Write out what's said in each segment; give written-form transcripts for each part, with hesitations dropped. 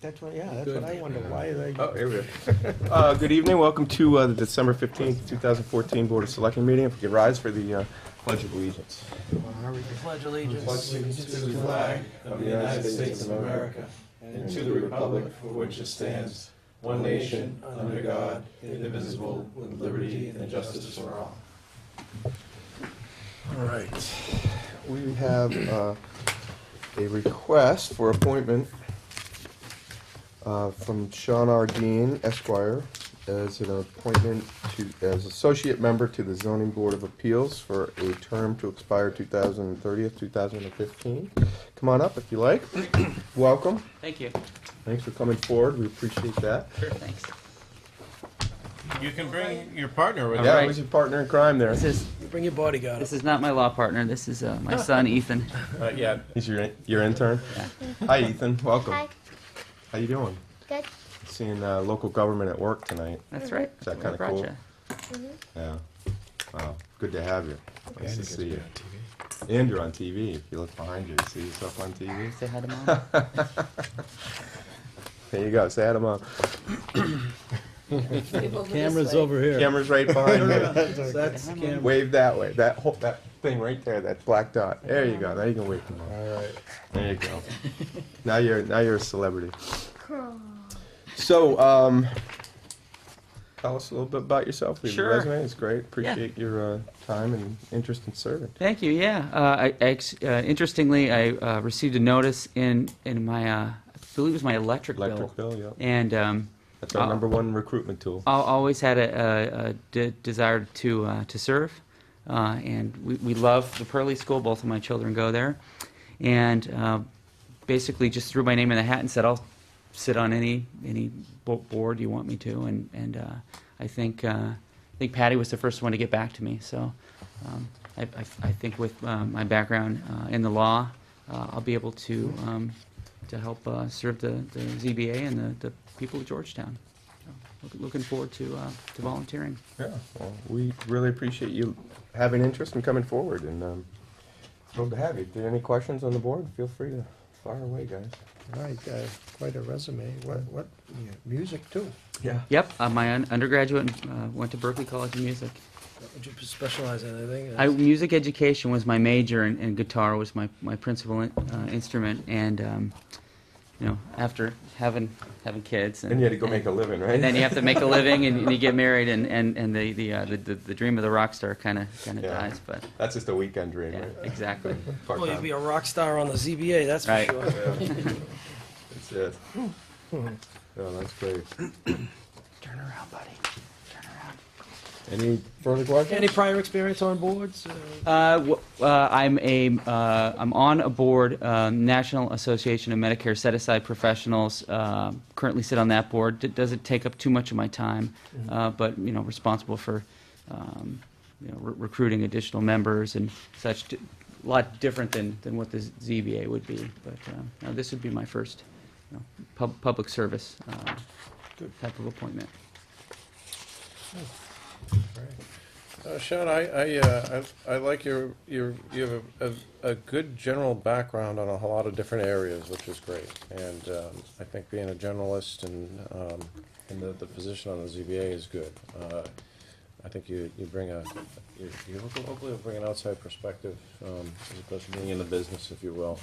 That's what, yeah, that's what I wonder, why are they? Oh, here we go. Good evening, welcome to the December 15th, 2014 Board of Selectmen meeting. If we could rise for the Pledge of Allegiance. Pledge allegiance to the flag of the United States of America and to the republic for which it stands, one nation, under God, indivisible, with liberty and justice for all. All right. We have a request for appointment from Sean R. Dean, Esquire, as an appointment as associate member to the Zoning Board of Appeals for a term to expire 2015. Come on up if you like. Welcome. Thank you. Thanks for coming forward. We appreciate that. Sure, thanks. You can bring your partner with All Yeah, right. who's your partner in crime there? This is Bring your bodyguard. this is not my law partner. This is my son Ethan. Yeah, he's your intern. Yeah. Hi, Ethan. Welcome. Hi. How you doing? Good. Seeing local government at work tonight. That's right. Is that I kinda brought cool? ya. Yeah. Wow. Good to have you. Nice to see you. And you're on TV. If you look behind you, you see yourself on TV. Say hi to mom. There you go. Say hi to Mom. Camera's over here. Camera's right behind you. That's the camera. Wave that way. That thing right there. That black dot. There you go. Now you can wave to Mom. All right. There you go. Now you're a celebrity. So, tell us a little bit about yourself. We have Sure. your resume. It's great. Appreciate your time and interest in serving. Thank you. Yeah. Interestingly, I received a notice in my I believe it was my electric Electric bill, bill, yeah. and That's our number one recruitment tool. I always had a desire to serve, and we love the Pearly School. Both of my children go there, and basically just threw my name in the hat and said, "I'll sit on any board you want me to." And I think Patty was the first one to get back to me. So I think with my background in the law, I'll be able to help serve the ZBA and the people of Georgetown. So, looking forward to volunteering. Yeah, well, we really appreciate you having interest and coming forward, and thrilled to have you. If there are any questions on the board, feel free to fire away, guys. All right, quite a resume. What, yeah, music too? Yeah. Yep, my undergraduate went to Berklee College of Music. Would you specialize in anything? Music education was my major, and guitar was my principal instrument. And after having kids, And you had to go make a living, right? and then you have to make a living, and you get married, and the dream of the rock star kind of Yeah. dies. But That's just a weekend dream, yeah, right? exactly. Well, you'd be a rock star on the ZBA, that's for Right. sure. That's it. Oh, that's great. Turn around, buddy. Turn around. Any further questions? Any prior experience on boards? I'm on a board, National Association of Medicare Set-Aside Professionals. Currently sit on that board. It doesn't take up too much of my time, but responsible for recruiting additional members and such. A lot different than what the ZBA would be. But this would be my first public service type of appointment. Sean, I like you have a good general background on a lot of different areas, which is great. And I think being a generalist and the position on the ZBA is good. I think you bring hopefully bring an outside perspective as opposed to being in the business, if you will.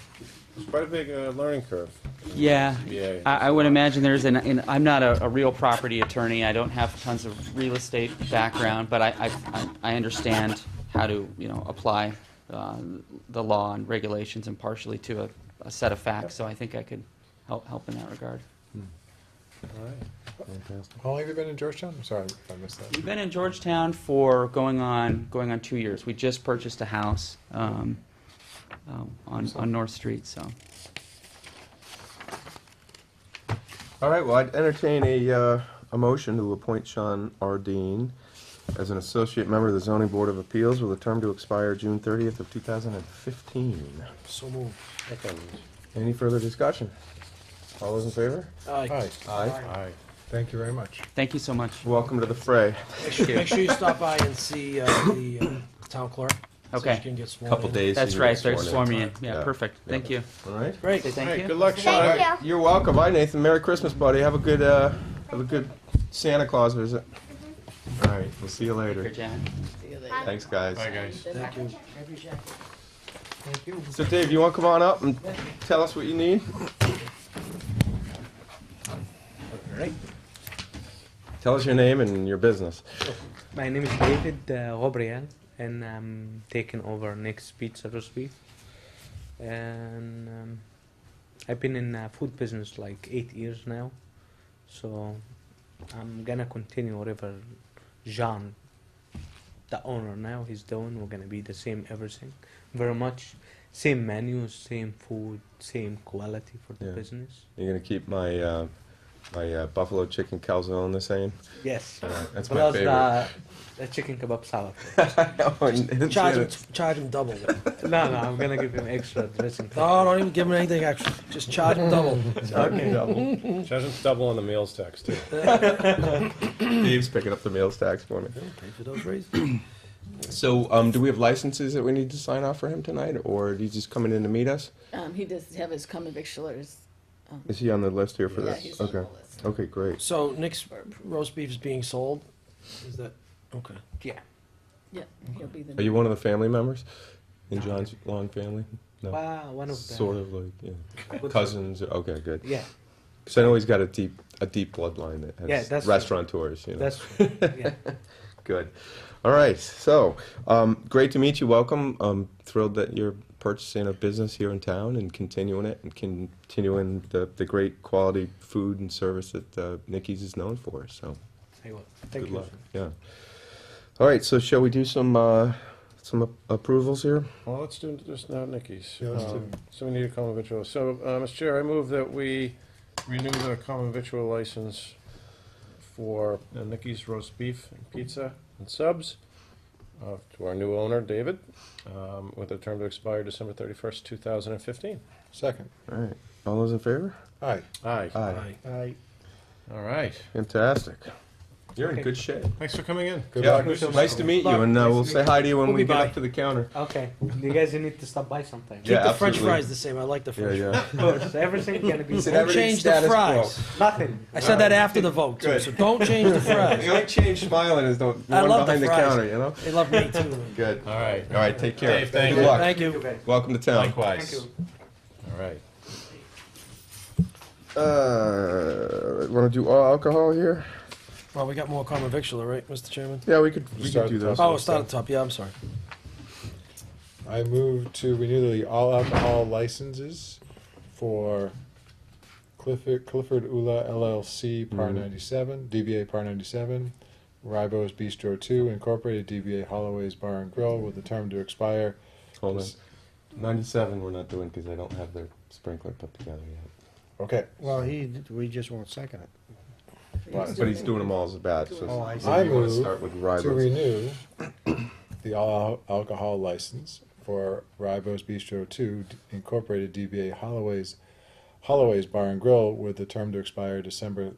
It's quite a big learning curve. Yeah, ZBA. I would imagine there's I'm not a real property attorney. I don't have tons of real estate background, but I understand how to apply the law and regulations impartially to a set of facts. So I think I could help in that regard. All right. Fantastic. How long have you been in Georgetown? I'm sorry if I missed that. We've been in Georgetown for going on 2 years. We just purchased a house on North Street. So All right, well, I'd entertain a motion to appoint Sean R. Dean as an associate member of the Zoning Board of Appeals with a term to expire June 30th of 2015. So moved. Second. Any further discussion? All those in favor? Aye. Hi, Aye. Aye. thank you very much. thank you so much. Welcome to the fray. Make sure you stop by and see the town clerk. So Okay. you can get sworn Couple in. days. so That's you right, get they're sworn sworn in. me in. Yeah, Yeah. perfect. Yeah. Thank you. All right. Great. Say thank All right, you. good luck, Sean. Thank you. You're welcome. Bye, Nathan. Merry Christmas, buddy. Have a good Santa Claus visit. All right, we'll see you later. Here, Janet. Thanks, guys. Bye, guys. Thank you. Thank you. So, Dave, you want to come on up and tell us what you need? Right. Tell us your name and your business. My name is David Robriel, and I'm taking over Nick's Pizza Roast Beef. And I've been in food business like 8 years now, so I'm gonna continue whatever Jean, the owner now, he's doing. We're gonna be the same everything, very much same menus, same food, same quality for the Yeah. business. You're gonna keep my buffalo chicken calzone the same. Yes, That's my plus favorite. the chicken kebab salad. Oh, and it's Charge him double. No, I'm gonna give him extra dressing. No, don't even give him anything extra. Just charge him double. Okay, double. Judge's double on the meals tax, too. Dave's picking up the meals tax for me. Pay for those raises. So, do we have licenses that we need to sign off for him tonight, or is he just coming in to meet us? He does have his common victualers. Is he on the list here for Yeah, this? he's on Okay. the list. Okay, great. So Nick's roast beef is being sold? Is that, okay. Yeah. Yeah, he'll be the. Are you one of the family members in John's long family? No. Wow, one of the Sort of like, yeah. Cousins. Okay, good. Yeah, Because I know he's got a deep bloodline that has Yeah, that's restaurateurs. You know. that's yeah. Good. All right. So, great to meet you. Welcome. I'm thrilled that you're purchasing a business here in town and continuing it and continuing the great quality food and service that Nicky's is known for. So, I will. Thank good you. luck. Yeah. All right. So, shall we do some approvals here? Well, let's do this now, Nikki's. Yeah, let's do So we need a common victual. So, Mr. Chair, I move that we renew the common victual license for Nikki's Roast Beef and Pizza and Subs to our new owner, David, with a term to expire December 31st, 2015. Second. All right. All those in favor? Aye. Aye. Aye. All right. Fantastic. You're in Okay. good shape. Thanks for coming in. Good Yeah, luck. nice to meet you, and we'll say hi to you when We'll we be get by. up to the counter. Okay, you guys need to stop by sometime. Keep Yeah, the French absolutely. fries the same. I like the Yeah, French fries. yeah. Of course, everything's gonna be Said Don't everything change the status fries. nothing. I said that after the vote, too, Good. so don't change the The fries. only change smiling is the I one love the behind the fries. counter, you know? They love me, too. Good. All right. All right, take care. Dave, thank Good you. luck. Thank you. Welcome to town. Likewise. Thank you. All right. Want to do all alcohol here? Well, we got more common victualler, right, Mr. Chairman? Yeah, we could Start do at the those. top. Oh, start at the top. Yeah, I'm sorry. I move to renew the all alcohol licenses for Clifford Ula LLC, Par Mhm. 97, DBA Par 97, Ribo's Bistro 2, Incorporated, DBA Holloway's Bar and Grill, with the term to expire. Hold on. 97 we're not doing because I don't have their sprinkler put together yet. Okay. Well, we just won't second it. But he's doing them all as a batch. So Oh, I see. I you want to move start with to Ribos. renew the all alcohol license for Ribo's Bistro 2, Incorporated, DBA Holloway's Bar and Grill, with the term to expire December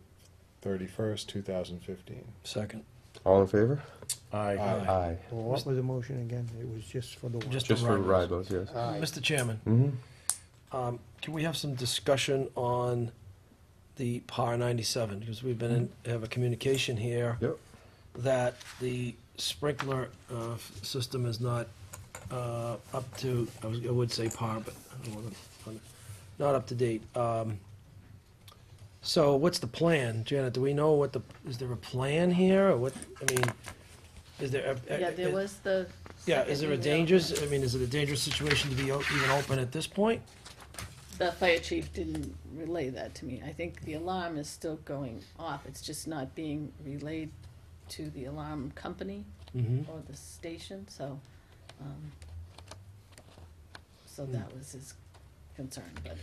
31st, 2015. Second. All in favor? Aye. Aye. Well, what was the motion again? It was just for the one. Just Just the for Ribos. Ribos, yes. Aye. Mr. Chairman, Mm-hmm. can we have some discussion on the Par 97? Because we've been have a communication here Yep. that the sprinkler system is not up to, I would say par, but I don't want to, not up to date. So what's the plan? Janet, do we know what is there a plan here, or what, I mean, is there? Yeah, there was the. Yeah, is there a second email. dangerous, I mean, is it a dangerous situation to be even open at this point? The fire chief didn't relay that to me. I think the alarm is still going off. It's just not being relayed to the alarm company Mm-hmm. or the station, so, so that was his concern, but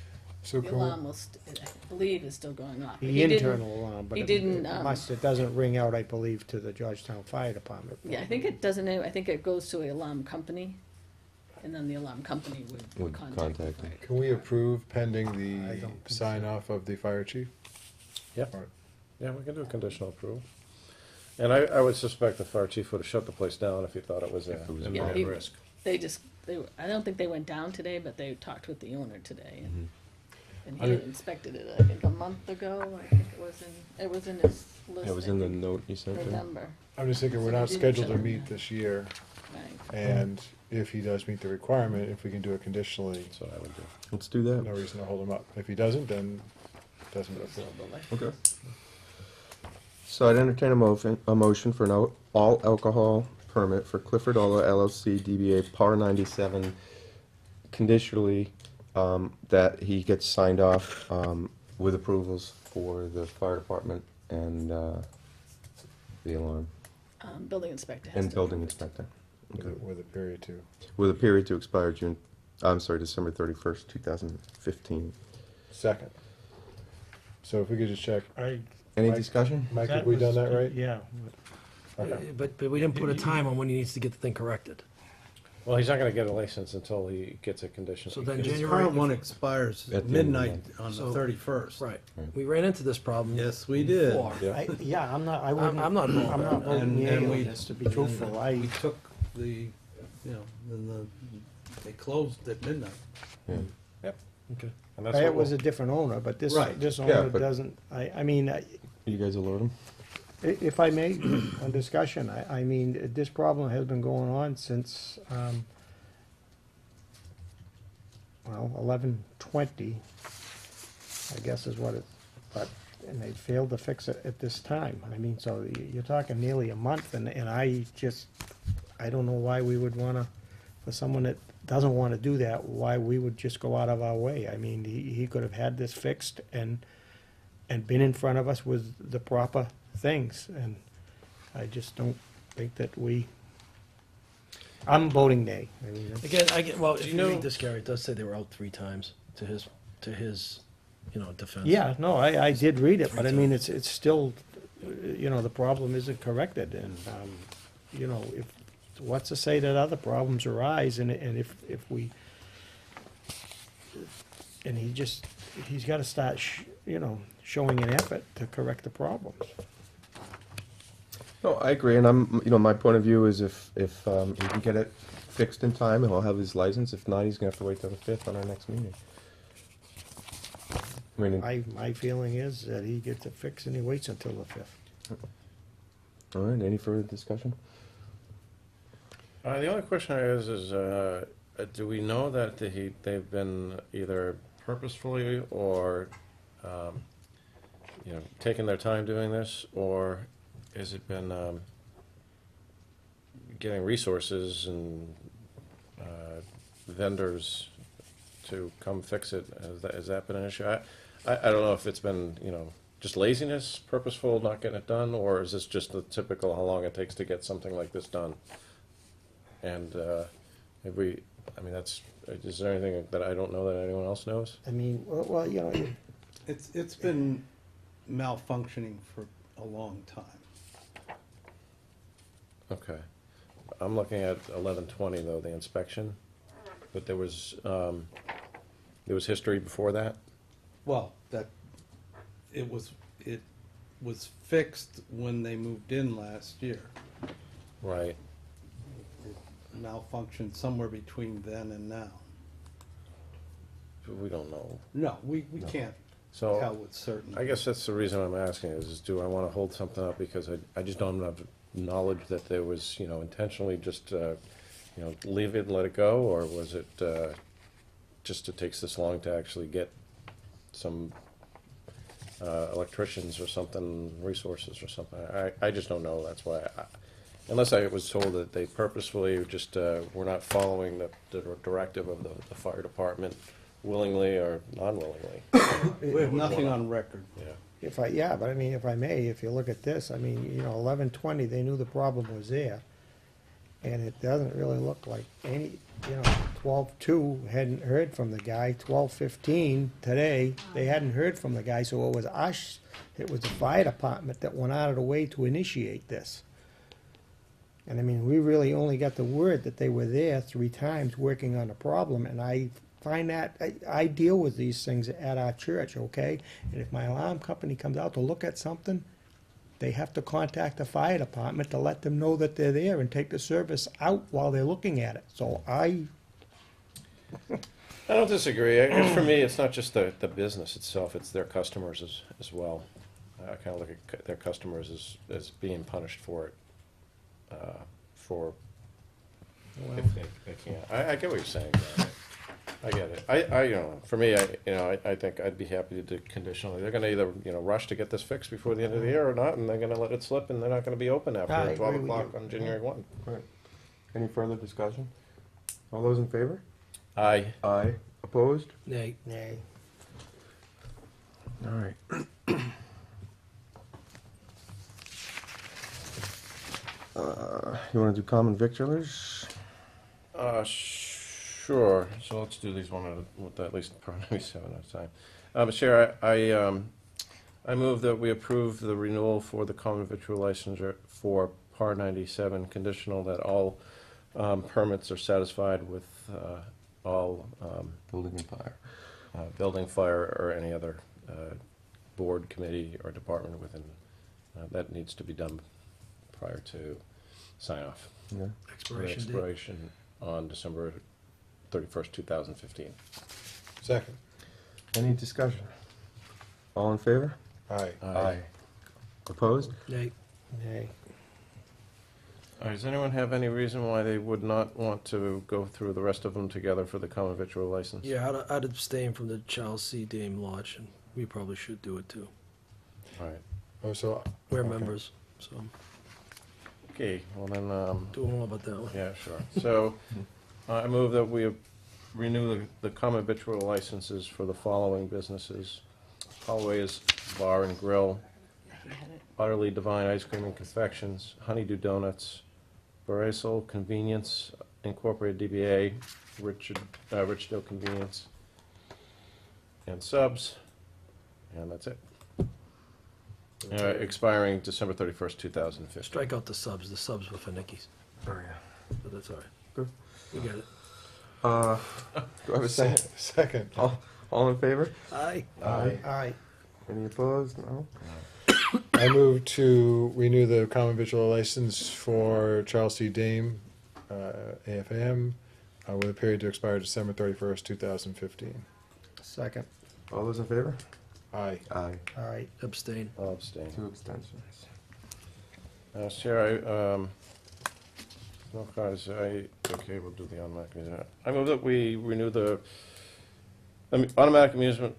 So the can we, alarm will, I believe, is still going off. The He didn't- internal alarm, but he it didn't, it doesn't ring out, I believe, to the Georgetown Fire Department. Yeah, I think it doesn't, I think it goes to the alarm company, and then the alarm company would Would contact contact the him. fire. can we approve pending I the don't think sign off of the fire chief? Yep. Or- Yeah, we can do a conditional approval. And I would suspect the fire chief would have shut the place down if he thought it was If it was an Yeah, imminent he- risk. I don't think they went down today, but they talked with the owner today. And I he mean- inspected it, I think, a month ago. I think it was in his list. It was I in the think, note you sent him. November, I'm just thinking, we're not So they didn't scheduled to show meet up. this year, right. and if he does meet the requirement, if we can do it conditionally, That's what I would do. Let's do no that. reason to hold him up. If he doesn't, then it doesn't go through. Okay. So I'd entertain a motion for an all alcohol permit for Clifford Ola LLC DBA Par 97, conditionally, that he gets signed off, with approvals for the fire department and, the alarm, Building inspector has and to building approve it. inspector. With a- with a period too. With a period to expire December 31st, 2015. Second. So if we could just check, Any Mike? discussion? Mike, have we done that right? Yeah. Okay. But we didn't put a time on when he needs to get the thing corrected. Well, he's not gonna get a license until he gets a condition. So then His January. current one expires At the end of the midnight on the So- 31st. Right. We ran into this problem. Yes, we did. before. Yeah. Yeah, I'm not, I wouldn't, I'm not involved. I'm not voting And- yea and on we- this, to be truthful. We took the, you know, then they closed at midnight. Yeah. Okay. And that's It what was a we'll- different owner, but this Right. Yeah, owner but- doesn't, I mean, You guys alert him? if I may, on discussion, I mean, this problem has been going on since, well, 11/20, I guess is what it, but, and they failed to fix it at this time. I mean, so you're talking nearly a month, and I don't know why we would wanna, for someone that doesn't wanna do that, why we would just go out of our way. I mean, he could have had this fixed and been in front of us with the proper things, and I just don't think that I'm voting nay. I mean, Again, well, if you you know- read this, Gary, it does say they were out 3 times to his, defense. yeah, no, I did read it, but I mean, it's still, the problem isn't corrected, and, if, what's to say that other problems arise, and if we, and he's gotta start, showing an effort to correct the problems. No, I agree, and my point of view is if he can get it fixed in time, he'll have his license. If not, he's gonna have to wait till the 5th on our next meeting. I mean, My feeling is that he gets it fixed and he waits until the 5th. all right, any further discussion? The only question I have is, do we know that they've been either purposefully or, taking their time doing this, or has it been, getting resources and, vendors to come fix it? Has that been an issue? I don't know if it's been, just laziness, purposeful, not getting it done, or is this just the typical how long it takes to get something like this done? And, is there anything that I don't know that anyone else knows? I mean, well, It's been malfunctioning for a long time. Okay. I'm looking at 11/20 though, the inspection, but there was history before that? Well, it was fixed when they moved in last year. Right. It malfunctioned somewhere between then and now. We don't know. No, we can't So, tell with certainty. I guess that's the reason I'm asking is do I want to hold something up because I just don't have knowledge that there was, intentionally just, leave it and let it go, or was it, just it takes this long to actually get some, electricians or something, resources or something? I just don't know, that's why, unless I was told that they purposefully just, were not following the directive of the fire department willingly or non-willingly. We have nothing on record. Yeah. but I mean, if I may, if you look at this, I mean, 11/20, they knew the problem was there. And it doesn't really look like 12/2 hadn't heard from the guy, 12/15 today, they hadn't heard from the guy, so it was us, it was the fire department that went out of the way to initiate this. And I mean, we really only got the word that they were there 3 times working on the problem, and I find that, I deal with these things at our church, okay? And if my alarm company comes out to look at something, they have to contact the fire department to let them know that they're there and take the service out while they're looking at it. So I don't disagree. I guess for me, it's not just the business itself, it's their customers as well. I kind of look at their customers as being punished for it, if they can't. I get what you're saying, Brian. I get it. For me, I think I'd be happy to do conditionally. They're gonna either, rush to get this fixed before the end of the year or not, and they're gonna let it slip, and they're not gonna be open I after agree 12 with o'clock you. on January 1. Right. Any further discussion? All those in favor? Aye. Aye. Opposed? Nay. nay. All right. You want to do common victualers? Sure. So let's do these with at least maybe 7 at a time. Mr. Chair, I move that we approve the renewal for the common victual licensure for PAR 97, conditional that all permits are satisfied with all Building and fire. building, fire, or any other board, committee, or department within, that needs to be done prior to sign-off. Yeah. Expiration date. Expiration on December 31st, 2015. Second. Any discussion? All in favor? Aye. Opposed? Nay. Nay. Does anyone have any reason why they would not want to go through the rest of them together for the common victual license? Yeah, I'd abstain from the Charles C. Dame Lodge, and we probably should do it too. All right. Oh, so, We're Okay. members, so Okay, well then, do all about that one. yeah, sure. So, I move that we renew the common victual licenses for the following businesses: Holloway's Bar and Grill, You had it. Utterly Divine Ice Cream and Confections, Honeydew Donuts, Barisal Convenience Incorporated DBA, Richdale Convenience, and Subs, and that's it. Expiring December 31st, 2015. Strike out the subs. The subs were for Nicky's, Oh, yeah. but that's all right. Good. We get it. Do I have a second? second. All in favor? Aye. Aye. Aye. Any opposed? No? I move to renew the common victual license for Charles C. Dame, AFM, with a period to expire December 31st, 2015. Second. All those in favor? Aye. Aye. Aye. Abstain. I'll abstain. 2 abstentions. Chair, no cause, okay, we'll do the automatic amusement. I move that we renew the automatic amusement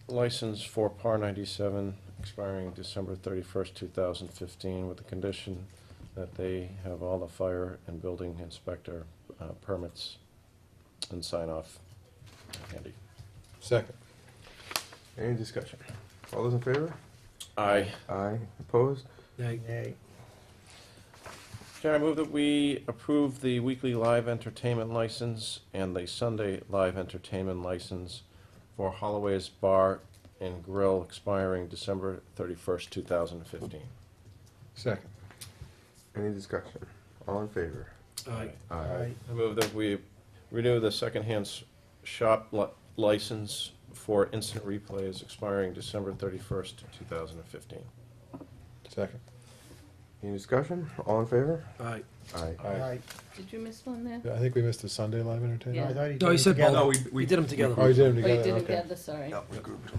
license for PAR 97, expiring December 31st, 2015, with the condition that they have all the fire and building inspector permits and sign off handy. Second. Any discussion? All those in favor? Aye. Aye. Opposed? Nay. Nay. Chair, I move that we approve the weekly live entertainment license and the Sunday live entertainment license for Holloway's Bar and Grill, expiring December 31st, 2015. Second. Any discussion? All in favor? Aye. Aye. I move that we renew the secondhand shop license for instant replays, expiring December 31st, 2015. Second. Any discussion? All in favor? Aye. Aye. Aye. Did you miss one there? Yeah, I think we missed the Sunday live I entertainment. thought he No, did he it said together. both. We did them together. Oh, you did them Oh, you together? did it Okay. together, sorry. We grouped.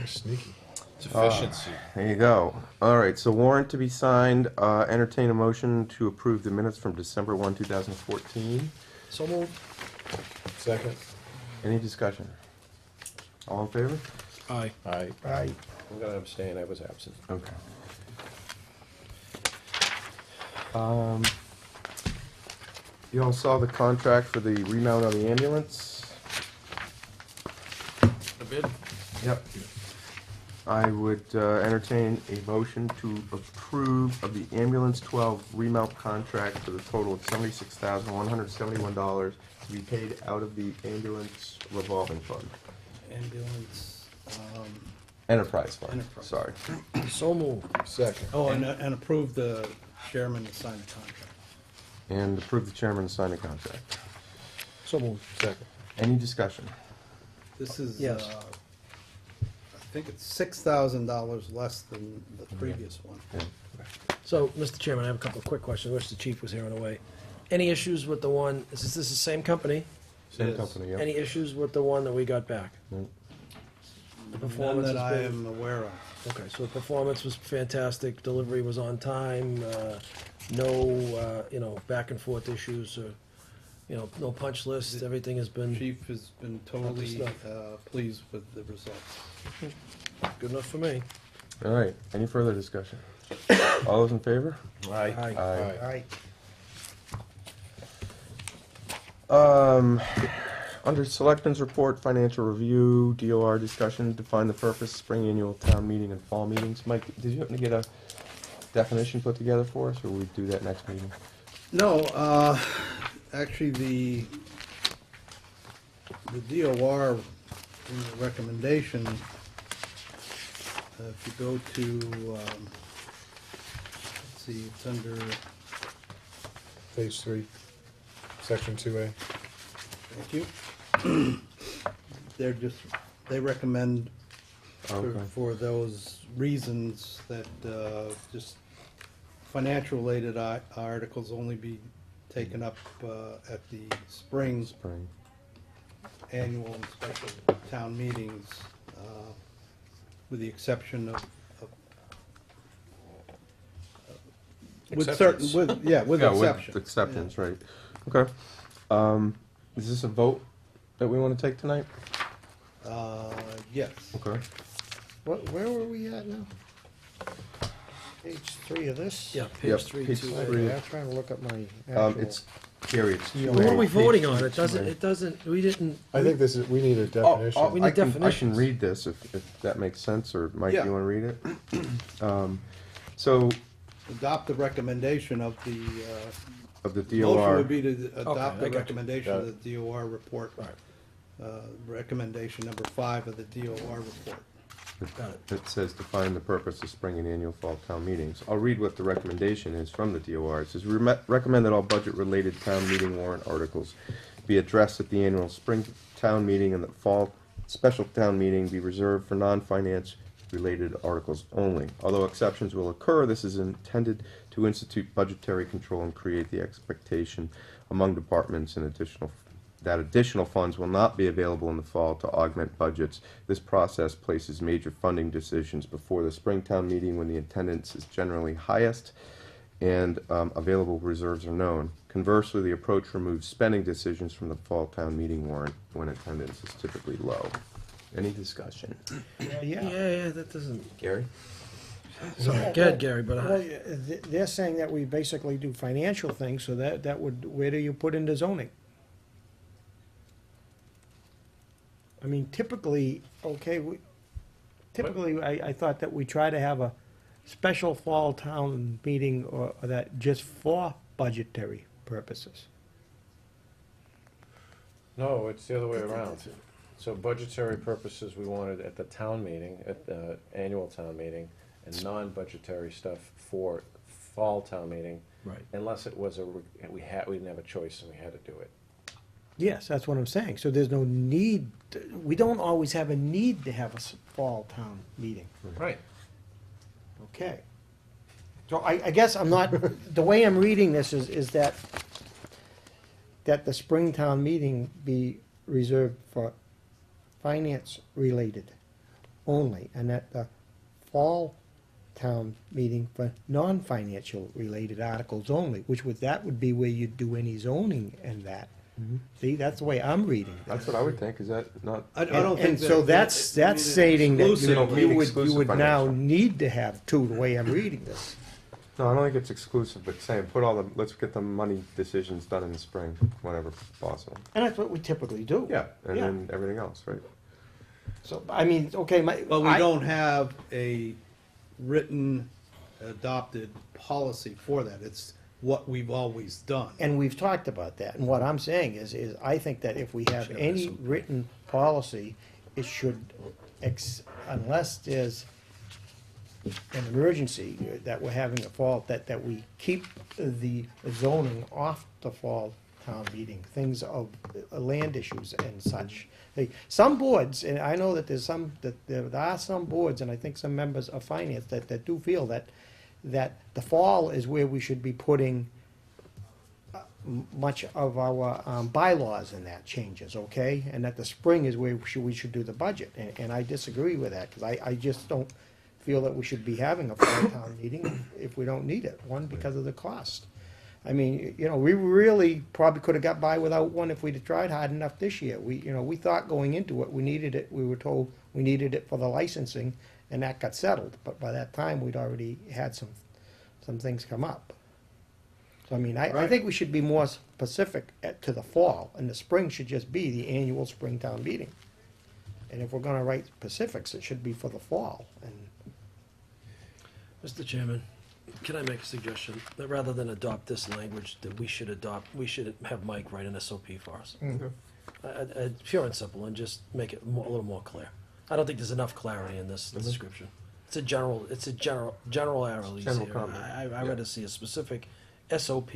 Sneaky. It's efficiency. There you go. All right, so warrant to be signed. Entertain a motion to approve the minutes from December 1, 2014. So moved. Second. Any discussion? All in favor? Aye. Aye. Aye. I'm going to abstain, I was absent. Okay. You all saw the contract for the remount on the ambulance? The bid? Yep. I would entertain a motion to approve of the ambulance 12 remount contract for the total of $76,171 to be paid out of the ambulance revolving fund. Ambulance, Enterprise fund, Enterprise. sorry. So moved. Second. oh, and approve the chairman to sign the contract. And approve the chairman to sign the contract. So moved. Second. Any discussion? This is, Yes. think it's $6,000 less than the previous one. So, Mr. Chairman, I have a couple of quick questions. I wish the chief was here on the way. Any issues with the one, is this the same company? Same Yes. company, yeah. Any issues with the one that we got back? No. The None performance that has I been, am aware of. okay, so the performance was fantastic, delivery was on time, no, back and forth issues, or, no punch list, everything has been Chief has been totally snuff. pleased with the results. good enough for me. All right, any further discussion? All those in favor? Aye. Aye. All right. Under Selectmen's Report, Financial Review, DOR discussion, define the purpose, spring annual town meeting and fall meetings. Mike, did you happen to get a definition put together for us, or will we do that next meeting? No, actually, the DOR in the recommendation, if you go to, let's see, it's under, Page 3, Section 2A. thank you. They recommend Okay. for those reasons that just financial-related articles only be taken up at the spring Spring. annual and special town meetings, with the exception of with certain, with Yeah, exceptions. with exceptions, right. Okay. Is this a vote that we want to take tonight? Yes. Okay. Where were we at now? Page 3 of this? Yeah, Yep, page three, page two. three. I'm trying to look at my actual. It's, Gary, it's. Yeah. What are we page voting on? two, It doesn't, we didn't. I think this is, we need a Oh, definition. oh, We need I can definitions. read this if that makes sense, or Mike, Yeah. you wanna read it? So, Adopt the recommendation of the, of the motion DOR, would be to Okay, adopt I the got you. recommendation Got of the DOR report. Right. Recommendation number 5 of the DOR report. Got it. it says define the purpose of spring and annual fall town meetings. I'll read what the recommendation is from the DOR. It says, recommend that all budget-related town meeting warrant articles be addressed at the annual spring town meeting, and that fall special town meeting be reserved for non-finance related articles only. Although exceptions will occur, this is intended to institute budgetary control and create the expectation among departments and that additional funds will not be available in the fall to augment budgets. This process places major funding decisions before the Springtown meeting, when the attendance is generally highest and available reserves are known. Conversely, the approach removes spending decisions from the fall town meeting warrant when attendance is typically low. Any discussion? Yeah, that doesn't, Gary? sorry, go ahead, Gary, but Well, they're saying that we basically do financial things, so that would, where do you put into zoning? I mean, typically, I thought that we try to have a special fall town meeting or that just for budgetary purposes. No, it's the other way around. So budgetary purposes, we wanted at the town meeting, at the annual town meeting, and non-budgetary stuff for fall town meeting, right. unless it was we didn't have a choice and we had to do it. Yes, that's what I'm saying. So there's no need, we don't always have a need to have a fall town meeting. Right. Okay. So I guess I'm not, the way I'm reading this is that the Springtown meeting be reserved for finance-related only, and that the fall town meeting for non-financial related articles only, that would be where you'd do any zoning and that. See, that's the way I'm reading it. That's what I would think, is that not? I don't think And that. so that's stating that Exclusive. Don't mean you exclusive would now financial. need to have two, the way I'm reading this. No, I don't think it's exclusive, but saying, let's get the money decisions done in the spring, whenever possible. And that's what we typically do. Yeah, and Yeah. then everything else, right? So, I mean, okay, But we don't have a written, adopted policy for that. It's what we've always done. And we've talked about that, and what I'm saying is I think that if we have any written policy, it should, unless there's an emergency that we're having a fall, that we keep the zoning off the fall town meeting, things of land issues and such. Some boards, and I know that there are some boards, and I think some members of finance that do feel that the fall is where we should be putting much of our bylaws and that changes, okay? And that the spring is where we should do the budget, and I disagree with that, because I just don't feel that we should be having a fall town meeting if we don't need it. One, because of the cost. I mean, you know, we really probably could have got by without one if we'd have tried hard enough this year. We thought going into it, we needed it, we were told we needed it for the licensing, and that got settled, but by that time, we'd already had some things come up. So, I mean, I think we should be more specific to the fall, and the spring should just be the annual Springtown meeting. And if we're gonna write specifics, it should be for the fall, and Mr. Chairman, can I make a suggestion? That rather than adopt this language, that we should have Mike write an SOP for us. Pure and simple, and just make it a little more clear. I don't think there's enough clarity in this description. It's a general arrow. General comment. I'd rather see a specific SOP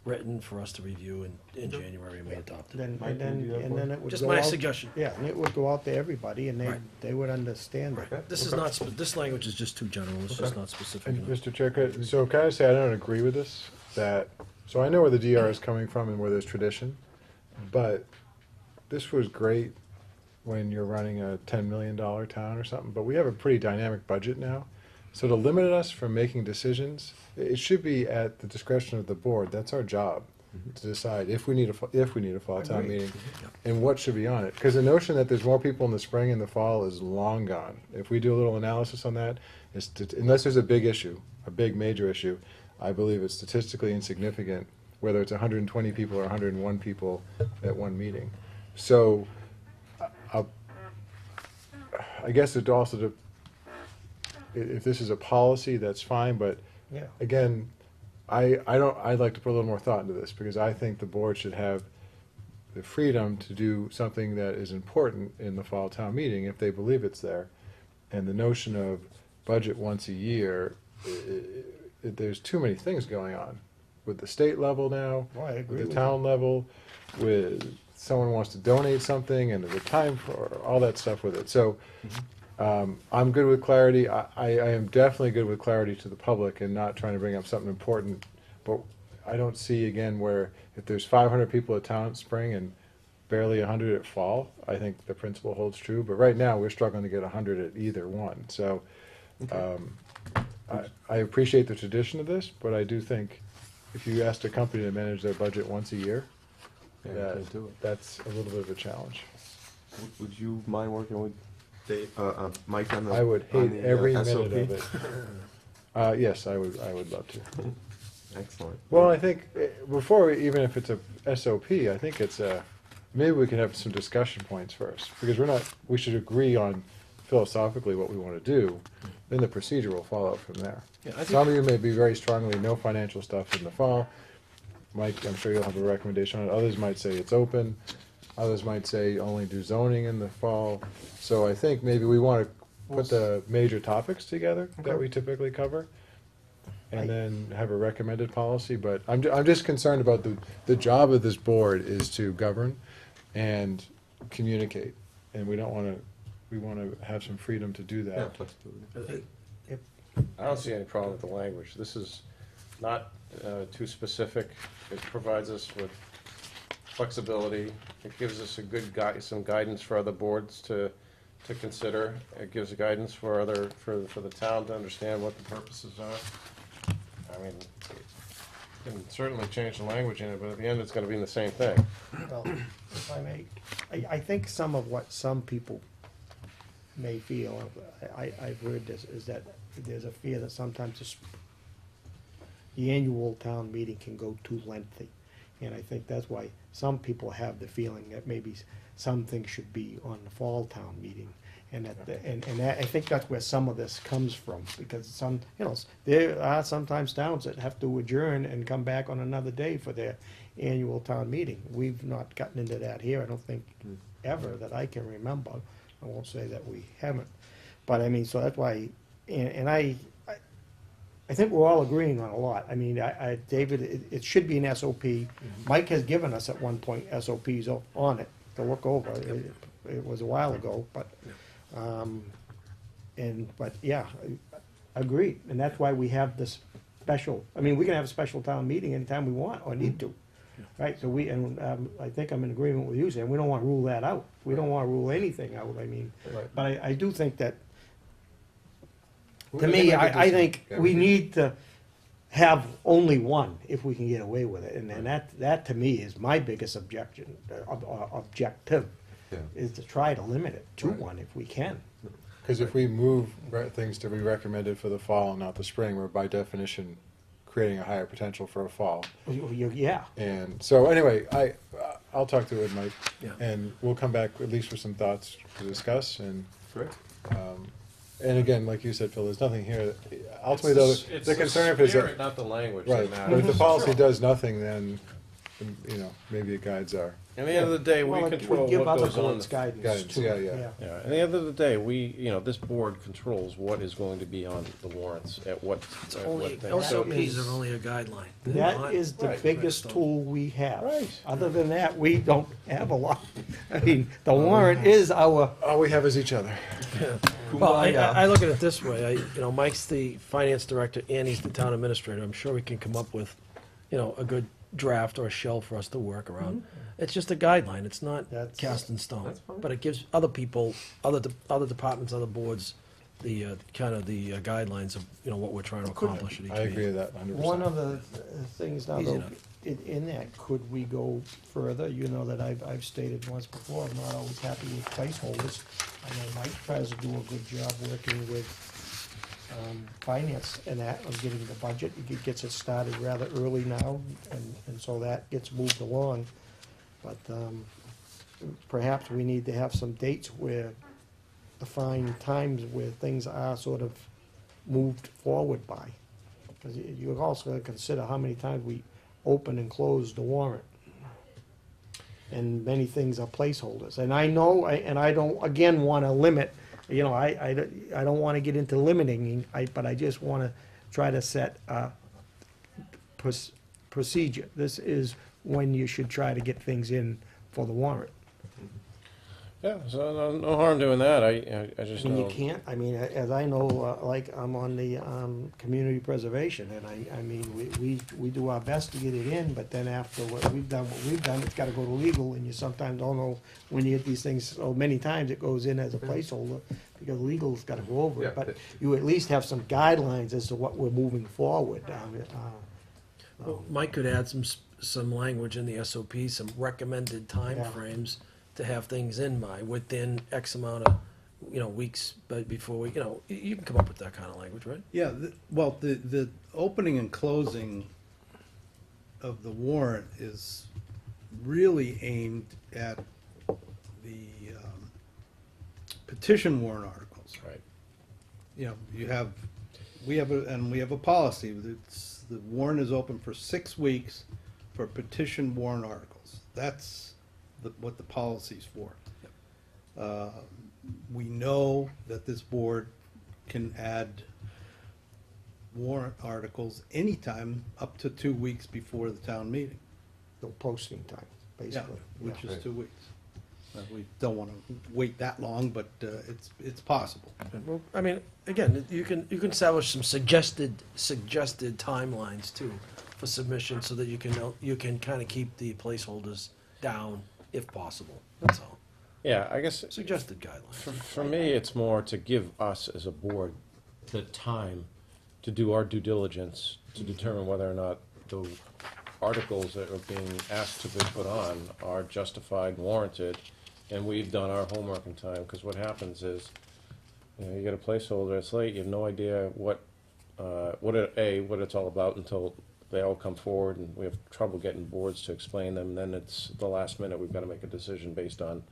written for us to review in January and we adopt it. then, Mike, and then, do you have and one? then it would Just go my out. suggestion. Yeah, and it would go out to everybody, and Right. they would understand Okay. that. This is not, this language is just too general, it's just not specific And enough. Mr. Chair, so can I say I don't agree with this, so I know where the DR is coming from and where there's tradition, but this was great when you're running a $10 million town or something, but we have a pretty dynamic budget now. So to limit us from making decisions, it should be at the discretion of the board. That's our job, to decide if we need a fall town Agreed. meeting and what should be on it. Because the notion that there's more people in the spring and the fall is long gone. If we do a little analysis on that, unless there's a big issue, a big major issue, I believe it's statistically insignificant whether it's 120 people or 101 people at one meeting. So I guess it also, if this is a policy, that's fine, but Yeah. again, I'd like to put a little more thought into this, because I think the board should have the freedom to do something that is important in the fall town meeting if they believe it's there. And the notion of budget once a year, there's too many things going on with the state level now, Oh, I agree with with the town level, with someone wants to donate something and there's a time for all that stuff with it. So I'm good with clarity. I am definitely good with clarity to the public and not trying to bring up something important. But I don't see, again, where if there's 500 people at town spring and barely 100 at fall, I think the principle holds true. But right now, we're struggling to get 100 at either one. So I appreciate the tradition of this, but I do think if you asked a company to manage their budget once a year, Yeah, we can't do it. that's a little bit of a challenge. Would you mind working with Mike on the? I would on hate the, every SOP? minute of it. Yes, I would love to. Excellent. Well, I think before, even if it's a SOP, I think it's maybe we could have some discussion points first, because we should agree on philosophically what we want to do, then the procedure will follow from there. Yeah, I think- Some of you may be very strongly no financial stuff in the fall. Mike, I'm sure you'll have a recommendation on it. Others might say it's open. Others might say only do zoning in the fall. So I think maybe we want to put the major topics together that we typically cover, and then have a recommended policy. But I'm just concerned about the job of this board is to govern and communicate, and we want to have some freedom to do Yeah, that. flexibility. I don't see any problem with the language. This is not too specific. It provides us with flexibility. It gives us a good some guidance for other boards to consider. It gives guidance for for the town to understand what the purposes are. I mean, you can certainly change the language in it, but at the end, it's gonna be the same thing. Well, if I may, I think some of what some people may feel, I've heard this, is that there's a fear that sometimes the annual town meeting can go too lengthy. And I think that's why some people have the feeling that maybe some things should be on the fall town meeting. And I think that's where some of this comes from, because there are sometimes towns that have to adjourn and come back on another day for their annual town meeting. We've not gotten into that here, I don't think, ever, that I can remember. I won't say that we haven't. But I mean, so that's why, and I think we're all agreeing on a lot. I mean, David, it should be an SOP. Mike has given us at one point SOPs on it to look over. It was a while ago, but, but yeah, agreed. And that's why we have this special, I mean, we can have a special town meeting anytime we want or need to. Right, so I think I'm in agreement with you, Sam, we don't wanna rule that out. We don't wanna rule anything out, I mean, Right. but I do think that, We to can me, make a I decision. think Yeah, we can- need to have only one if we can get away with it. And that to me is my biggest objection, objective, Yeah. is to try to limit it to Right. one if we can. Because if we move things to be recommended for the fall and not the spring, we're by definition creating a higher potential for a fall. Yeah, And so anyway, I'll talk to Ed, Mike, Yeah. and we'll come back at least with some thoughts to discuss. Great. And again, like you said, Phil, there's nothing here. Ultimately, though, It's the concern if it's spirit, not the language that right. matters. But if the policy does nothing, then maybe it guides our At the end of the day, we well, it control would give what other goes on. boards guidance Guidance, too. yeah. Yeah, at the end of the day, this board controls what is going to be on the warrants at what. It's at only, what things. So- SOPs are only a guideline. They're That not- is the Right. biggest tool we have. Right. Other than that, we don't have a lot. I mean, the warrant is our, all we have is each other. Well, I look at it this way, Mike's the finance director and he's the town administrator. I'm sure we can come up with, a good draft or a shell for us to work around. It's just a guideline, it's not That's- cast in stone. That's fine. But it gives other people, other departments, other boards, the kind of the guidelines of, what we're trying to accomplish at each I agree meeting. with that 100%. one of the things now, Easy though, enough. in that, could we go further? You know that I've stated once before, I'm not always happy with placeholders. I know Mike tries to do a good job working with finance and that, of getting the budget. He gets it started rather early now, and so that gets moved along. But perhaps we need to have some dates where, defined times where things are sort of moved forward by. Because you're also gonna consider how many times we open and close the warrant. And many things are placeholders. And I know, and I don't, again, wanna limit, I don't wanna get into limiting, but I just wanna try to set a procedure. This is when you should try to get things in for the warrant. Yeah, so no harm doing that, I just I mean, you know. can't, I mean, as I know, like, I'm on the, community preservation, and I mean, we do our best to get it in, but then after what we've done, it's gotta go to legal, and you sometimes don't know when you get these things, so many times it goes in as a placeholder, because legal's gotta go over Yeah, it, but but- you at least have some guidelines as to what we're moving forward. Well, Mike could add some language in the SOP, some recommended timeframes to have things in by within X amount of, weeks, but before we, you can come up with that kind of language, right? Yeah, the opening and closing of the warrant is really aimed at the petition warrant articles. Right. We have a policy, the warrant is open for 6 weeks for petition warrant articles. That's what the policy's for. We know that this board can add warrant articles anytime up to 2 weeks before the town meeting. The posting time, Yeah, basically. which Yeah. is 2 weeks. We don't want to wait that long, but it's possible. Well, I mean, again, you can establish some suggested timelines too for submission, so that you can kind of keep the placeholders down if possible, that's all. Yeah, I guess Suggested guidelines. for me, it's more to give us as a board the time to do our due diligence to determine whether or not the articles that are being asked to be put on are justified, warranted, and we've done our homework in time, because what happens is, you get a placeholder, it's late, you have no idea what it's all about until they all come forward, and we have trouble getting boards to explain them, then it's the last minute, we've got to make a decision based on,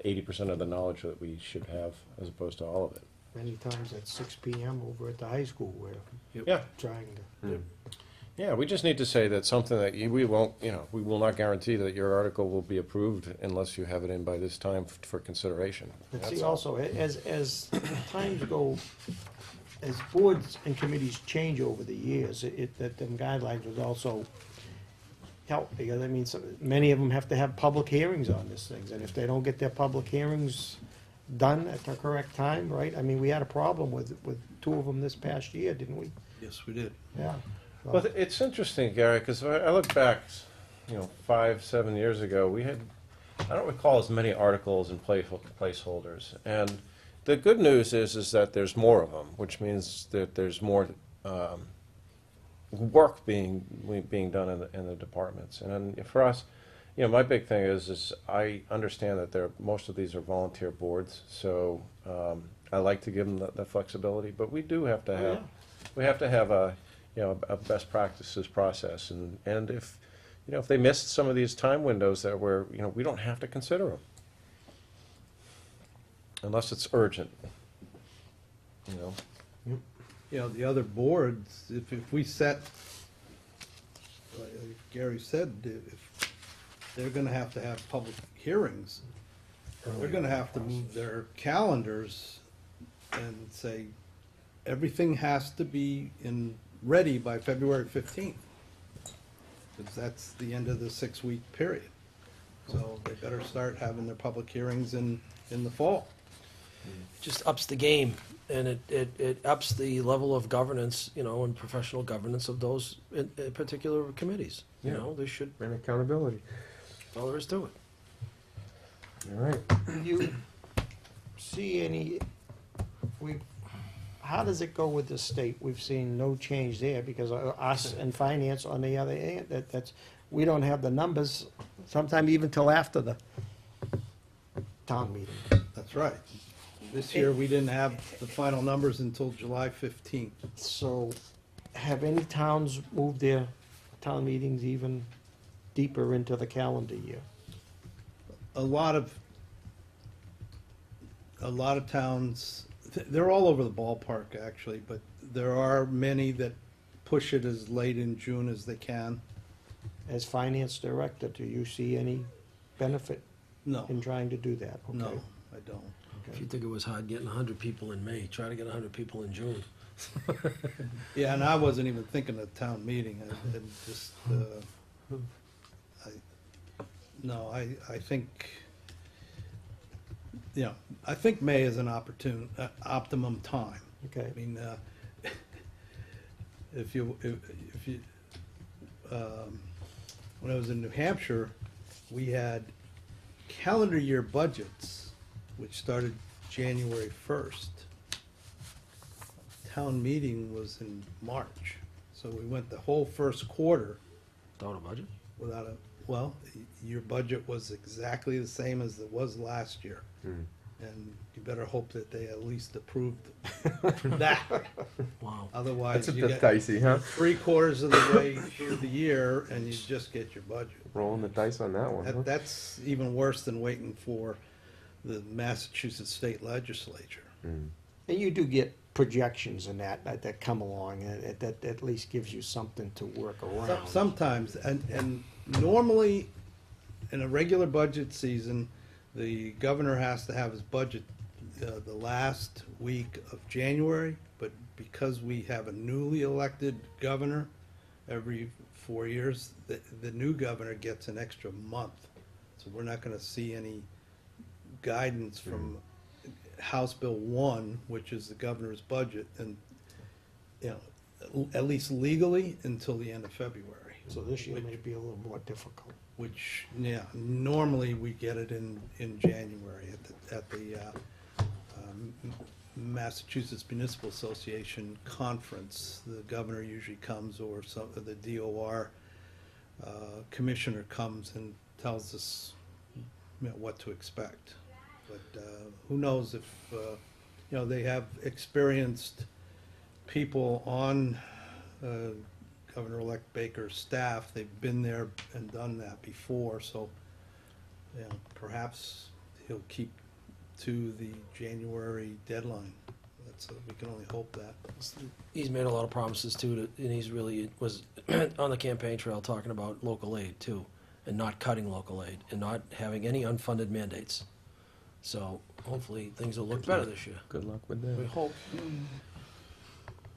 80% of the knowledge that we should have, as opposed to all of it. Many times at 6 PM over at the high school, we're Yeah. trying to. Yeah, we just need to say that something that we won't, we will not guarantee that your article will be approved unless you have it in by this time for consideration. But That's see, all. also, as times go as boards and committees change over the years, that them guidelines would also help, because I mean, many of them have to have public hearings on these things, and if they don't get their public hearings done at the correct time, right? I mean, we had a problem with two of them this past year, didn't we? Yes, we did. Yeah. Well, it's interesting, Gary, because I look back, 5, 7 years ago, we had, I don't recall as many articles and placeholders. And the good news is that there's more of them, which means that there's more work being done in the departments. And then for us, my big thing is I understand that most of these are volunteer boards, so I like to give them the flexibility, but we do have to have, yeah. we have to have a best practices process, and if they missed some of these time windows that where we don't have to consider them unless it's urgent. The other boards, if we set, like Gary said, if they're gonna have to have public hearings, they're gonna have to move their calendars and say, everything has to be ready by February 15th. Because that's the end of the 6-week period. So they better start having their public hearings in the fall. It just ups the game, and it ups the level of governance, and professional governance of those in particular committees. Yeah. They should, And accountability. all there is to it. All right. Do you see any, how does it go with the state? We've seen no change there, because us and finance on the other hand, we don't have the numbers, sometime even till after the town meeting. That's right. This year, we didn't have the final numbers until July 15th. So, have any towns moved their town meetings even deeper into the calendar year? A lot of towns, they're all over the ballpark, actually, but there are many that push it as late in June as they can. As finance director, do you see any benefit No, in trying to do that? Okay. no, I don't. If you think it was hard getting 100 people in May, try to get 100 people in June. Yeah, and I wasn't even thinking of town meeting, I just, I think, I think May is an optimum time. Okay. I mean, if you, when I was in New Hampshire, we had calendar year budgets, which started January 1st. Town meeting was in March, so we went the whole first quarter Without a budget? without your budget was exactly the same as it was last year. And you better hope that they at least approved that. Wow. Otherwise, That's you that's get dicey, huh? 3/4 of the way through the year and you just get your budget. Rolling the dice on that one, huh? That's even worse than waiting for the Massachusetts State Legislature. And you do get projections and that come along, and that at least gives you something to work around. Sometimes, and normally, in a regular budget season, the governor has to have his budget the last week of January, but because we have a newly elected governor every 4 years, the new governor gets an extra month. So we're not gonna see any guidance from House Bill 1, which is the governor's budget, and, at least legally, until the end of February. So this year may be a little more difficult. Which, normally we get it in January at the Massachusetts Municipal Association conference. The governor usually comes, or the DOR commissioner comes and tells us, what to expect. But who knows if, they have experienced people on Governor-elect Baker's staff. They've been there and done that before, so, perhaps he'll keep to the January deadline. We can only hope that. He's made a lot of promises too, and he's really was on the campaign trail talking about local aid too, and not cutting local aid, and not having any unfunded mandates. So hopefully things will look better this year. Good luck with We that. hope.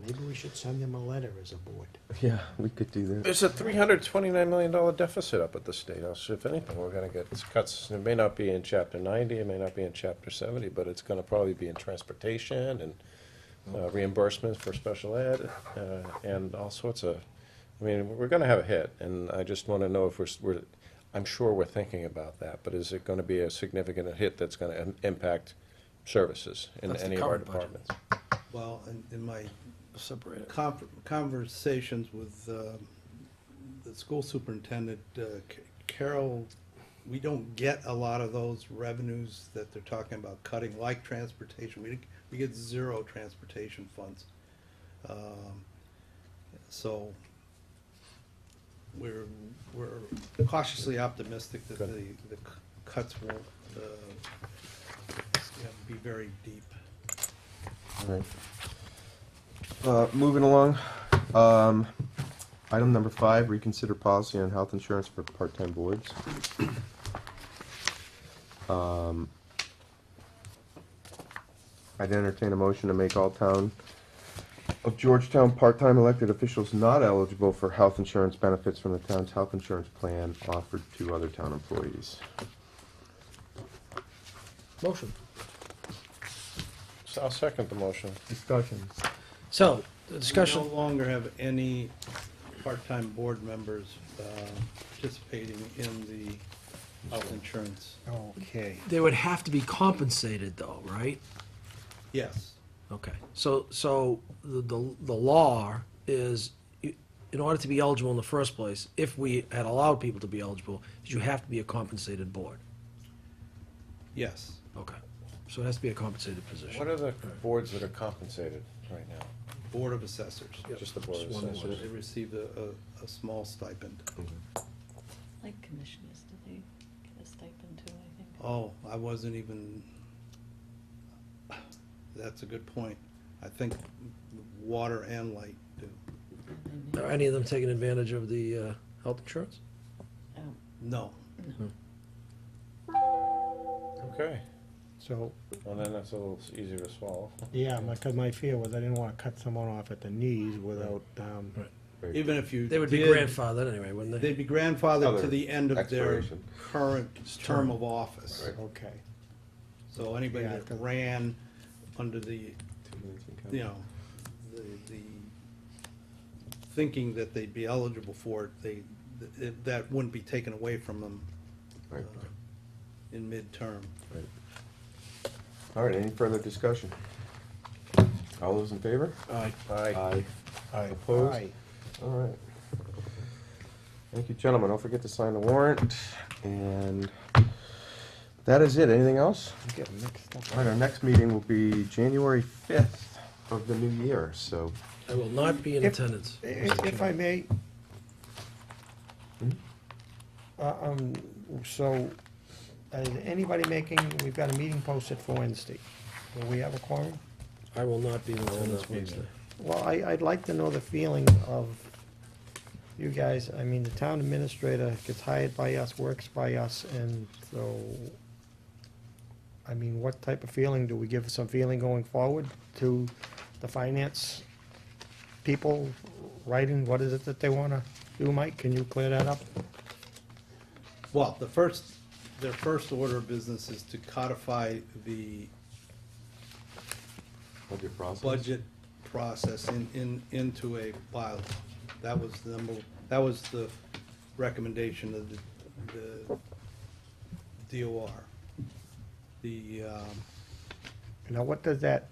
Maybe we should send them a letter as a board. Yeah, we could do this. There's a $329 million deficit up at the State House. If anything, we're gonna get cuts. It may not be in Chapter 90, it may not be in Chapter 70, but it's gonna probably be in transportation and reimbursements for special ed, and all sorts of, I mean, we're gonna have a hit, and I just wanna know if we're, I'm sure we're thinking about that, but is it gonna be a significant hit that's gonna impact services in That's the any of our current budget. departments? Well, in my Separate it. conversations with the school superintendent, Carol, we don't get a lot of those revenues that they're talking about cutting, like transportation. We get zero transportation funds. So we're cautiously optimistic that Good. the cuts won't be very deep. All right. Moving along, item number 5, reconsider policy on health insurance for part-time boards. I'd entertain a motion to make all town of Georgetown part-time elected officials not eligible for health insurance benefits from the town's health insurance plan offered to other town employees. Motion. So I'll second the motion. Discussion. So, the We discussion, no longer have any part-time board members participating in the health insurance. Okay. they would have to be compensated though, right? Yes, Okay, so the law is, in order to be eligible in the first place, if we had allowed people to be eligible, you have to be a compensated board. yes. Okay, so it has to be a compensated position. What are the boards that are compensated right now? Board of Assessors. Just the Board of Just one Assessors? They receive a small stipend. Like commissioners, do they get a stipend too, I think? Oh, I wasn't even, that's a good point. I think water and light do. Are any of them taking advantage of the health insurance? Oh, No. Okay, So, well then that's a little easier to swallow. yeah, because my fear was I didn't want to cut someone off at the knees without, Right. Even if you They would be did, grandfathered anyway, wouldn't they? they'd be grandfathered Other to the end of their expiration. current term of office. Right. okay. So anybody Yeah, that 'cause- ran under the, you know, the thinking that they'd be eligible for it, that wouldn't be taken away from them Right. in midterm. Right. All right, any further discussion? All those in favor? Aye. Aye. Aye. Opposed? Aye. All right. Thank you, gentlemen. Don't forget to sign the warrant, and that is it. Anything else? I'm getting mixed up. All right, our next meeting will be January 5th of the new year, so. I will not be in If- attendance. If I may, so, is anybody making, we've got a meeting posted for Wednesday. Will we have a quorum? I will not be in attendance not be Wednesday. Well, I'd like to know the feeling of you guys. I mean, the town administrator gets hired by us, works by us, and so, I mean, what type of feeling, do we give some feeling going forward to the finance people writing, what is it that they wanna do, Mike? Can you clear that up? Well, their first order of business is to codify the Budget process? budget process into a bylaw. That was the recommendation of the DOR. Now, what does that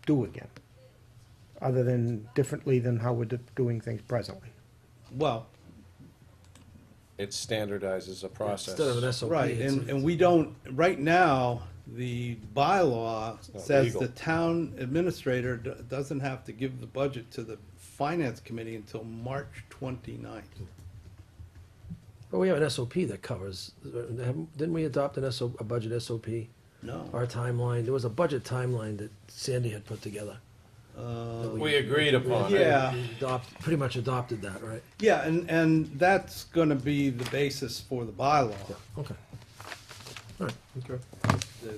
do again? Other than differently than how we're doing things presently? Well, It standardizes a process. Instead of an SOP. right, it's- and we don't, right now, the bylaw not says legal. the town administrator doesn't have to give the budget to the finance committee until March 29th. But we have an SOP that covers, didn't we adopt a budget SOP? No. Our timeline, there was a budget timeline that Sandy had put together. We agreed upon it. Yeah. Pretty much adopted that, right? Yeah, and that's gonna be the basis for the bylaw. Okay. All right. Okay.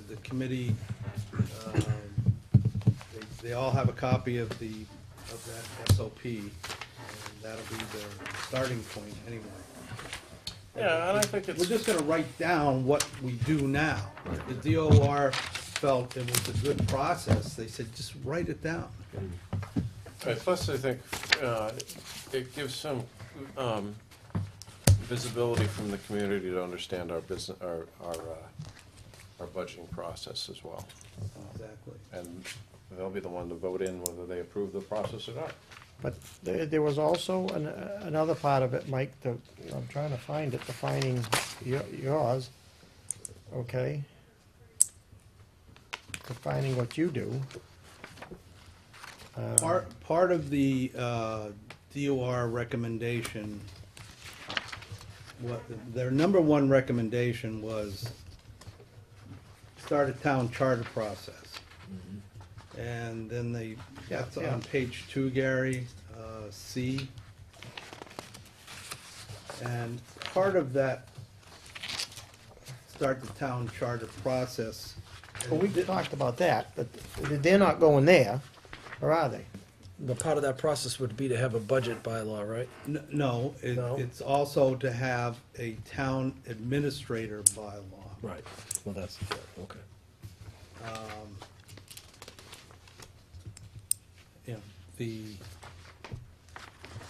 The committee, they all have a copy of the of that SOP, and that'll be their starting point anyway. Yeah, and I think We're it's, just gonna write down what we do now. The DOR felt it was a good process, they said, just write it down. right, plus I think it gives some visibility from the community to understand our business, our budgeting process as well. Exactly. And they'll be the one to vote in whether they approve the process or not. But there was also another part of it, Mike, I'm trying to find it, defining yours, okay? Defining what you do. Part of the DOR recommendation, their number one recommendation was start a town charter process. And then that's Yeah. on page 2, Gary, C. And part of that start the town charter process. Well, we talked about that, but they're not going there, or are they? The part of that process would be to have a budget bylaw, right? No, No? it's also to have a town administrator bylaw. Right. Well, that's, okay. You know, the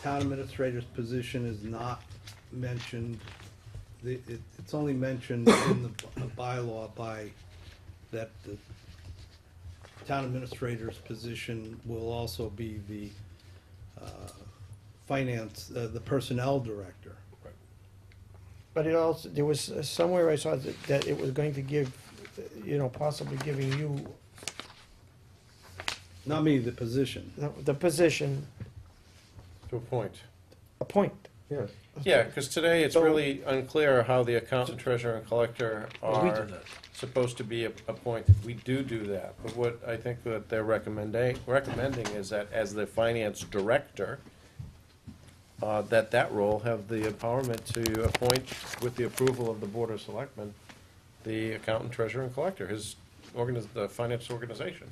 town administrator's position is not mentioned, it's only mentioned in the bylaw by, that the town administrator's position will also be the finance, the personnel director. But it also, there was somewhere I saw that it was going to give, possibly giving you Not me, the position. the position, To a point. a point. Yes. Yeah, because today it's So- really unclear how the accountant, treasurer, and collector Well, we do are that. supposed to be appointed. We do that, but what I think that they're recommending is that as the finance director, that role have the empowerment to appoint, with the approval of the Board of Selectmen, the accountant, treasurer, and collector, the finance organization.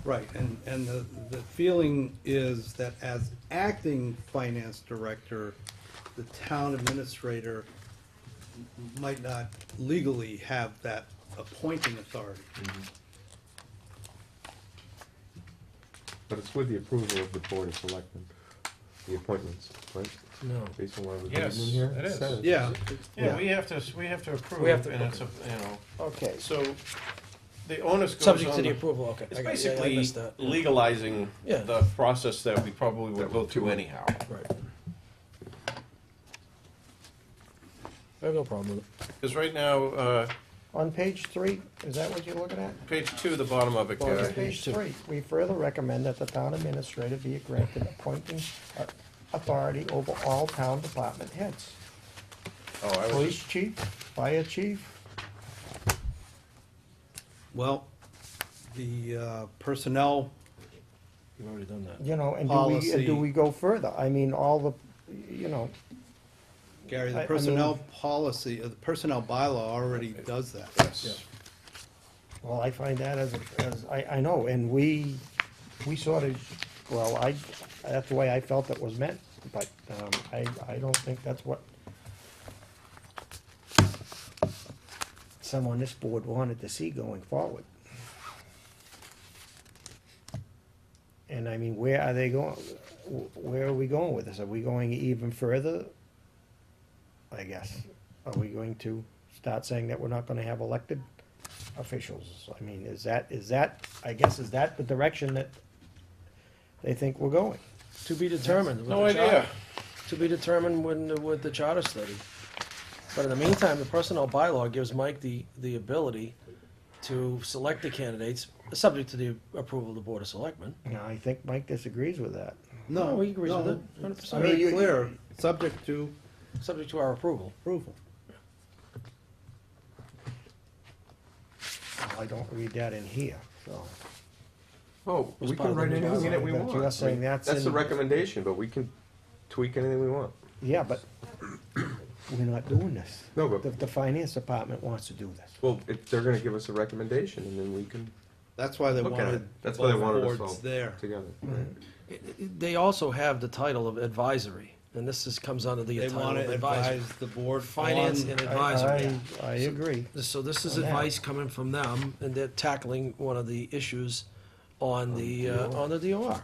Right, and the feeling is that as acting finance director, the town administrator might not legally have that appointing authority. But it's with the approval of the Board of Selectmen, the appointments, right? No. Based on what we're Yes, reading in here? it is. says. Yeah, Yeah, we have to approve, We have to- and it's, Okay. so the onus goes Subject to on the approval, okay. It's I got- yeah, I basically missed that. legalizing Yeah. the process that we probably would go through anyhow. Right. I have no problem with it. Because right now, On page 3, is that what you're looking at? page 2, the bottom of it, On Gary. page 3, we further recommend that the town administrator be granted appointing authority over all town department heads. Oh, I was Police just, chief, fire chief, well, the personnel, You've already done that. and Policy. do we go further? I mean, all the, Gary, I the mean- personnel policy, the personnel bylaw already does that. yes. well, I find that I know, and we sort of, well, that's the way I felt it was meant, but I don't think that's what some on this board wanted to see going forward. And I mean, where are they going, where are we going with this? Are we going even further? I guess. Are we going to start saying that we're not gonna have elected officials? I mean, is that, I guess, is that the direction that they think we're going? To be determined. with No the charter. idea. To be determined with the charter study. But in the meantime, the personnel bylaw gives Mike the ability to select the candidates, subject to the approval of the Board of Selectmen. Now, I think Mike disagrees with that. No, he agrees with no, it, 100%. I mean, Very you- clear, subject to Subject to our approval. approval. I don't read that in here, so. Oh, Was we part can of write the anything in it we But want. you're saying that's That's the in- recommendation, but we can tweak anything we want. Yeah, but we're not doing this. No, but- The finance department wants to do this. Well, they're gonna give us a recommendation, and then we can That's why they Okay. wanted That's why they both wanted us boards all there. together. They also have the title of advisory, and this comes under the They title want of to advisory. advise the board Finance on- and advisory. I agree. So this is On that. advice coming from them, and they're tackling one of the issues on the DOR.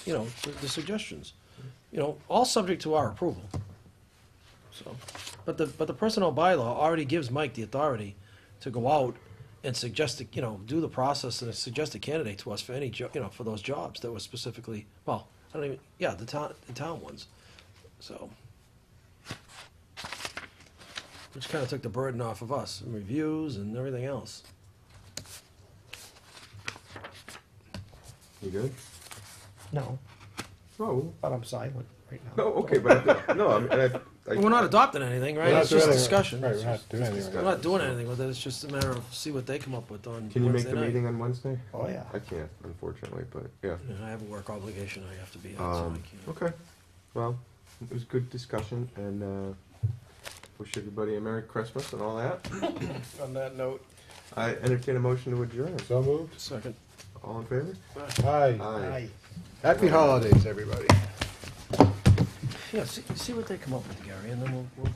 You know, the suggestions. You know, all subject to our approval. So, but the personnel bylaw already gives Mike the authority to go out and suggest, you know, do the process and suggest a candidate to us for any you know, for those jobs that were specifically, well, I don't even, yeah, the town ones. So. Which kind of took the burden off of us, and reviews and everything else. You good? No, Oh, but I'm silent right now. no, okay, but, no, I mean, We're not adopting anything, right? We're not It's just doing anything. discussion. Right, we're not doing anything. We're not doing anything with it, it's just a matter of see what they come up with on Can you make Wednesday the night. meeting on Wednesday? Oh, yeah. I can't, unfortunately, but, yeah. And I have a work obligation I have to be at, so I can't. Okay, well, it was good discussion, and, wish everybody a Merry Christmas and all that. On that note, I entertain a motion to adjourn. So moved? Second. All in favor? Aye. Aye. Happy holidays, everybody. Yeah, see what they come up with, Gary, and then we'll